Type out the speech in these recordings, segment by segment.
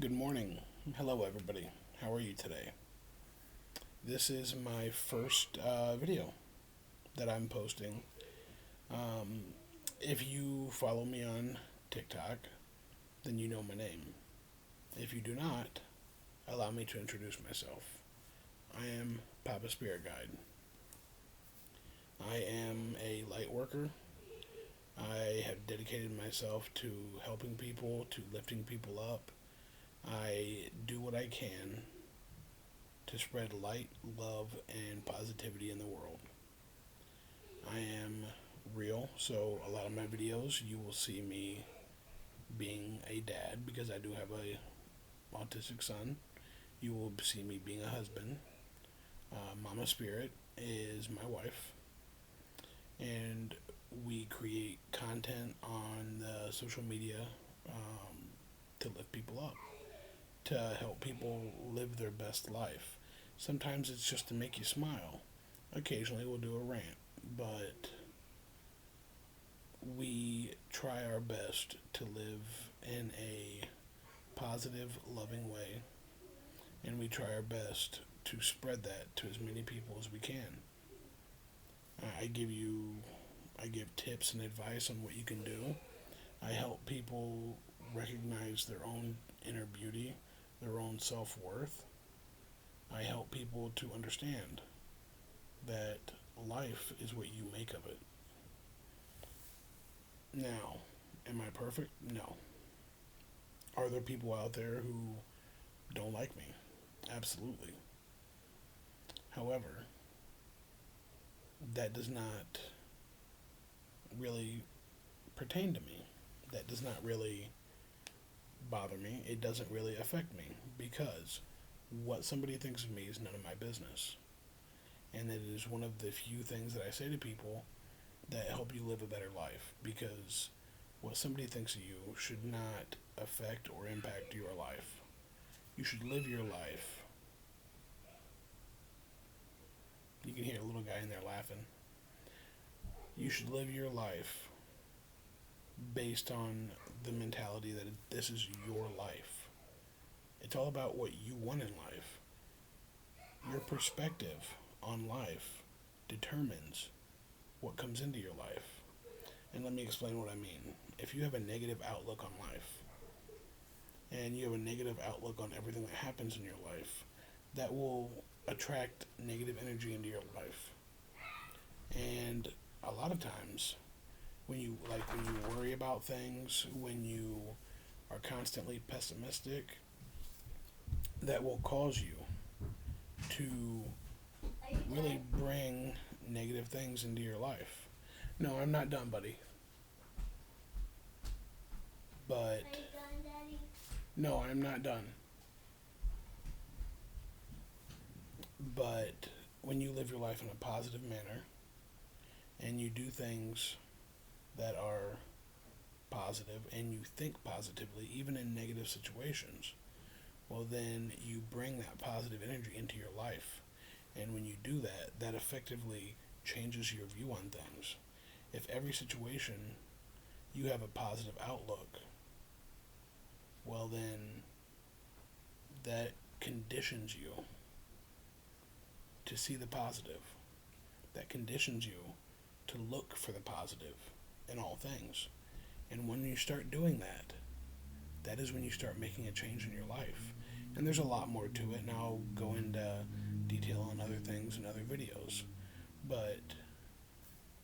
Good morning. Hello, everybody. How are you today? This is my first video that I'm posting. Um, if you follow me on TikTok, then you know my name. If you do not, allow me to introduce myself. I am Papa Spiritguide. I am a light worker. I have dedicated myself to helping people, to lifting people up. I do what I can to spread light, love, and positivity in the world. I am real, so a lot of my videos you will see me being a dad because I do have a autistic son. You will see me being a husband. Mama Spirit is my wife, and we create content on the social media to lift people up, to help people live their best life. Sometimes it's just to make you smile. Occasionally we'll do a rant, but we try our best to live in a positive, loving way, and we try our best to spread that to as many people as we can. I give you, I give tips and advice on what you can do. I help people recognize their own inner beauty, their own self worth. I help people to understand that life is what you make of it. Now, am I perfect? No. Are there people out there who don't like me? Absolutely. However, that does not really pertain to me. That does not really bother me. It doesn't really affect me because what somebody thinks of me is none of my business. And it is one of the few things that I say to people that help you live a better life, because what somebody thinks of you should not affect or impact your life. You should live your life. You can hear a little guy in there laughing. You should live your life based on the mentality that this is your life. It's all about what you want in life. Your perspective on life determines what comes into your life. And let me explain what I mean. If you have a negative outlook on life, and you have a negative outlook on everything that happens in your life, that will attract negative energy into your life. And a lot of times, when you worry about things, when you are constantly pessimistic, that will cause you to really bring negative things into your life. No, I'm not done, buddy. But no, I'm not done. But when you live your life in a positive manner and you do things that are positive and you think positively, even in negative situations, well, then you bring that positive energy into your life. And when you do that, that effectively changes your view on things. If every situation you have a positive outlook, well, then that conditions you to see the positive. That conditions you to look for the positive in all things. And when you start doing that, that is when you start making a change in your life. And there's a lot more to it, and I'll go into detail on other things in other videos. But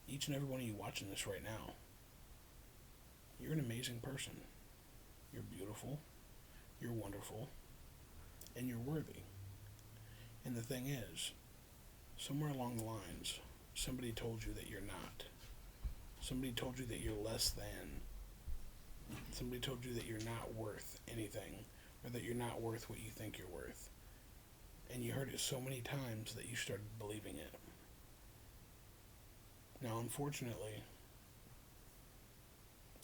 each and every one of you watching this right now, you're an amazing person. You're beautiful, you're wonderful, and you're worthy. And the thing is, somewhere along the lines, somebody told you that you're not. Somebody told you that you're less than. Somebody told you that you're not worth anything, or that you're not worth what you think you're worth. And you heard it so many times that you started believing it. Now, unfortunately,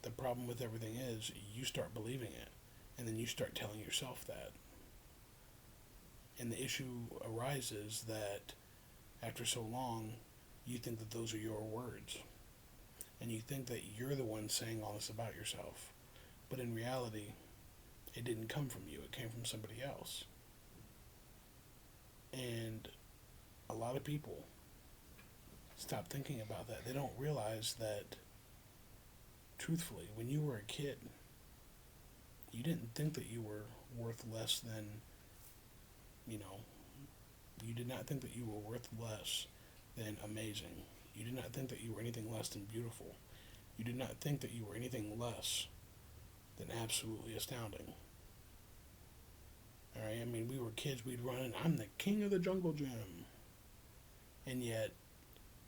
the problem with everything is you start believing it, and then you start telling yourself that. And the issue arises that after so long, you think that those are your words. And you think that you're the one saying all this about yourself. But in reality, It didn't come from you, it came from somebody else. And a lot of people stop thinking about that. They don't realize that, truthfully, when you were a kid, you didn't think that you were worth less than, you know, you did not think that you were worth less than amazing. You did not think that you were anything less than beautiful. You did not think that you were anything less than absolutely astounding. Alright, I mean, we were kids, we'd run, and I'm the king of the jungle gym. And yet,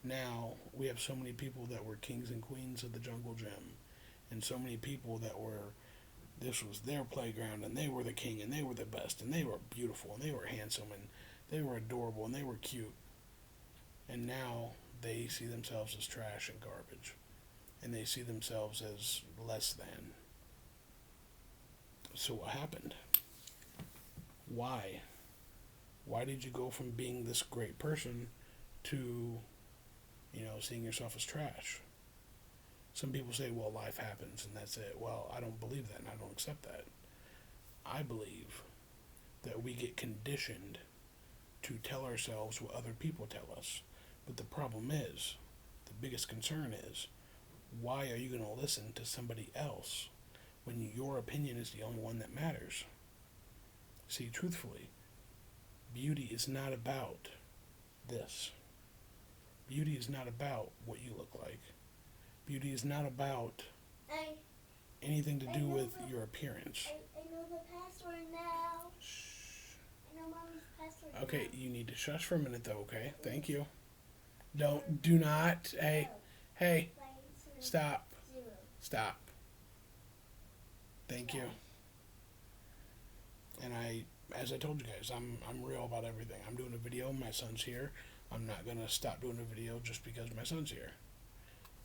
now, we have so many people that were kings and queens of the jungle gym. And so many people that were, this was their playground, and they were the king, and they were the best, and they were beautiful, and they were handsome, and they were adorable, and they were cute. And now, they see themselves as trash and garbage. And they see themselves as less than. So what happened? Why? Why did you go from being this great person to, seeing yourself as trash? Some people say, well, life happens and that's it. Well, I don't believe that and I don't accept that. I believe that we get conditioned to tell ourselves what other people tell us. But the problem is, the biggest concern is, why are you going to listen to somebody else when your opinion is the only one that matters? See, truthfully, beauty is not about this. Beauty is not about what you look like. Beauty is not about anything to do with your appearance. I know the password now. Shh. I know Mommy's password now. Okay, you need to shush for a minute though, okay? Thank you. Do not, hey, stop. Stop. Thank you. And as I told you guys, I'm real about everything. I'm doing a video, my son's here. I'm not going to stop doing a video just because my son's here.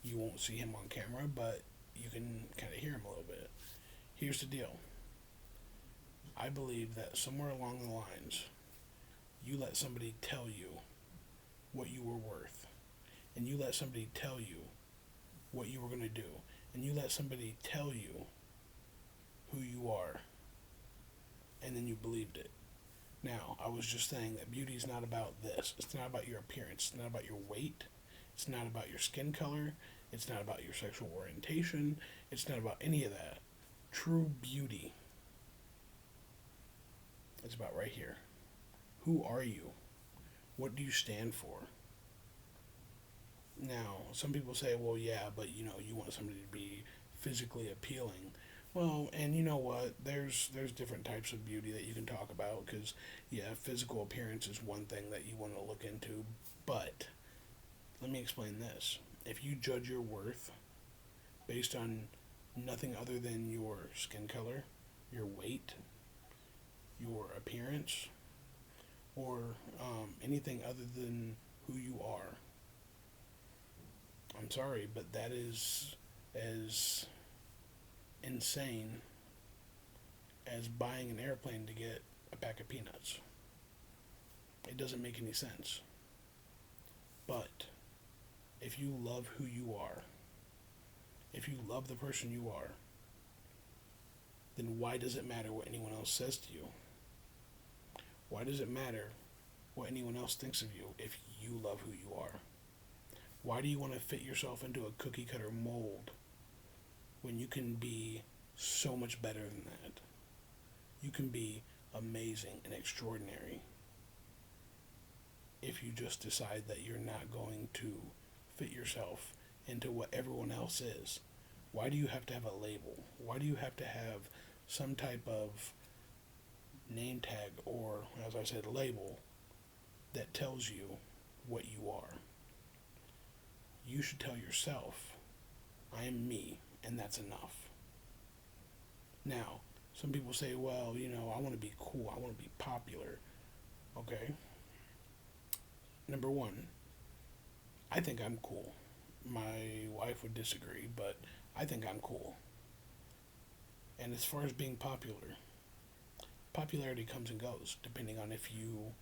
You won't see him on camera, but you can kind of hear him a little bit. Here's the deal. I believe that somewhere along the lines, you let somebody tell you what you were worth. And you let somebody tell you what you were going to do. And you let somebody tell you who you are. And then you believed it. Now, I was just saying that beauty is not about this. It's not about your appearance. It's not about your weight. It's not about your skin color. It's not about your sexual orientation. It's not about any of that. True beauty is about right here. Who are you? What do you stand for? Now, some people say, well, yeah, but you want somebody to be physically appealing. Well, and you know what? There's different types of beauty that you can talk about because, yeah, physical appearance is one thing that you want to look into. But let me explain this. If you judge your worth based on nothing other than your skin color, your weight, your appearance, or anything other than who you are, I'm sorry, but that is as insane as buying an airplane to get a pack of peanuts. It doesn't make any sense. But if you love who you are, if you love the person you are, then why does it matter what anyone else says to you? Why does it matter what anyone else thinks of you if you love who you are? Why do you want to fit yourself into a cookie cutter mold when you can be so much better than that? You can be amazing and extraordinary if you just decide that you're not going to fit yourself into what everyone else is. Why do you have to have a label? Why do you have to have some type of name tag or, as I said, label that tells you what you are? You should tell yourself, I am me, and that's enough. Now, some people say, well, I want to be cool, I want to be popular. Okay. Number one, I think I'm cool. My wife would disagree, but I think I'm cool. And as far as being popular, popularity comes and goes, depending on if you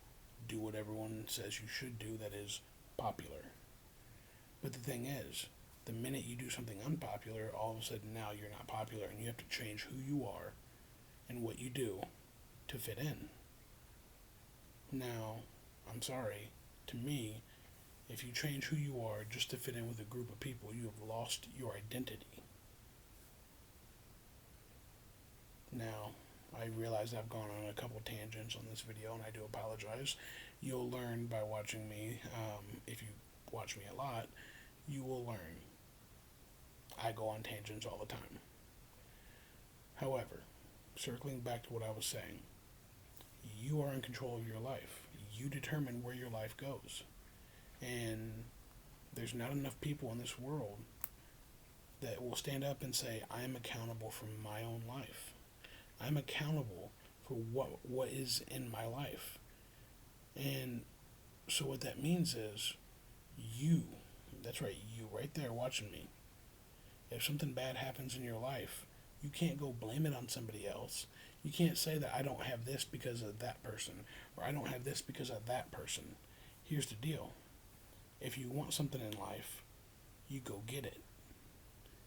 do what everyone says you should do that is popular. But the thing is, the minute you do something unpopular, all of a sudden now you're not popular and you have to change who you are and what you do to fit in. Now, I'm sorry, to me, if you change who you are just to fit in with a group of people, you have lost your identity. Now, I realize I've gone on a couple tangents on this video, and I do apologize. You'll learn by watching me. If you watch me a lot, you will learn. I go on tangents all the time. However, circling back to what I was saying, you are in control of your life. You determine where your life goes. And there's not enough people in this world that will stand up and say, I am accountable for my own life. I'm accountable for what is in my life. And so what that means is you, that's right, you right there watching me. If something bad happens in your life, you can't go blame it on somebody else. You can't say that I don't have this because of that person, or I don't have this because of that person. Here's the deal. If you want something in life, you go get it.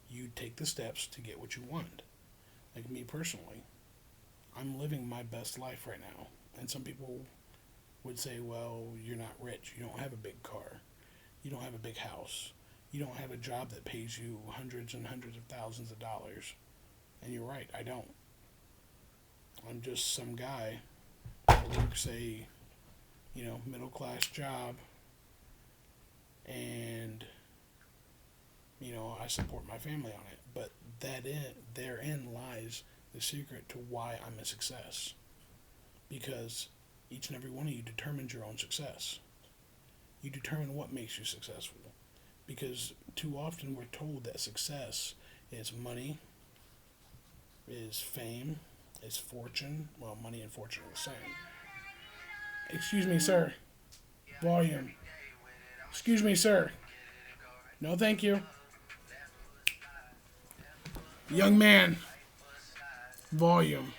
You take the steps to get what you want. Like me personally, I'm living my best life right now. And some people would say, well, you're not rich. You don't have a big car. You don't have a big house. You don't have a job that pays you hundreds and hundreds of thousands of dollars. And you're right, I don't. I'm just some guy that works a, middle class job, and, I support my family on it. But therein lies the secret to why I'm a success. Because each and every one of you determines your own success. You determine what makes you successful. Because too often we're told that success is money, is fame, is fortune. Well, money and fortune are the same. Excuse me, sir. Volume. Excuse me, sir. No, thank you. Young man. Volume.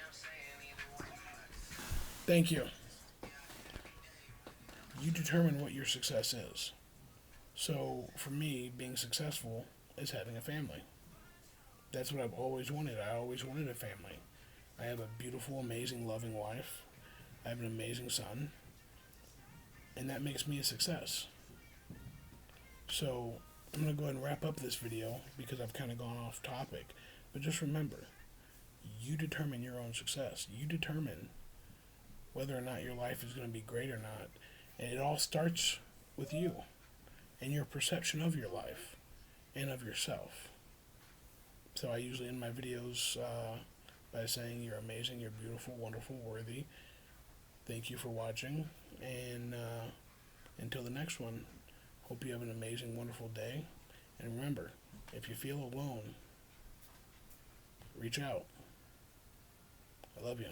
Thank you. You determine what your success is. So, for me, being successful is having a family. That's what I've always wanted. I always wanted a family. I have a beautiful, amazing, loving wife. I have an amazing son. And that makes me a success. So, I'm going to go ahead and wrap up this video because I've kind of gone off topic. But just remember, you determine your own success. You determine whether or not your life is going to be great or not. And it all starts with you and your perception of your life and of yourself. So I usually end my videos by saying you're amazing, you're beautiful, wonderful, worthy. Thank you for watching. And until the next one, hope you have an amazing, wonderful day. And remember, if you feel alone, reach out. I love you.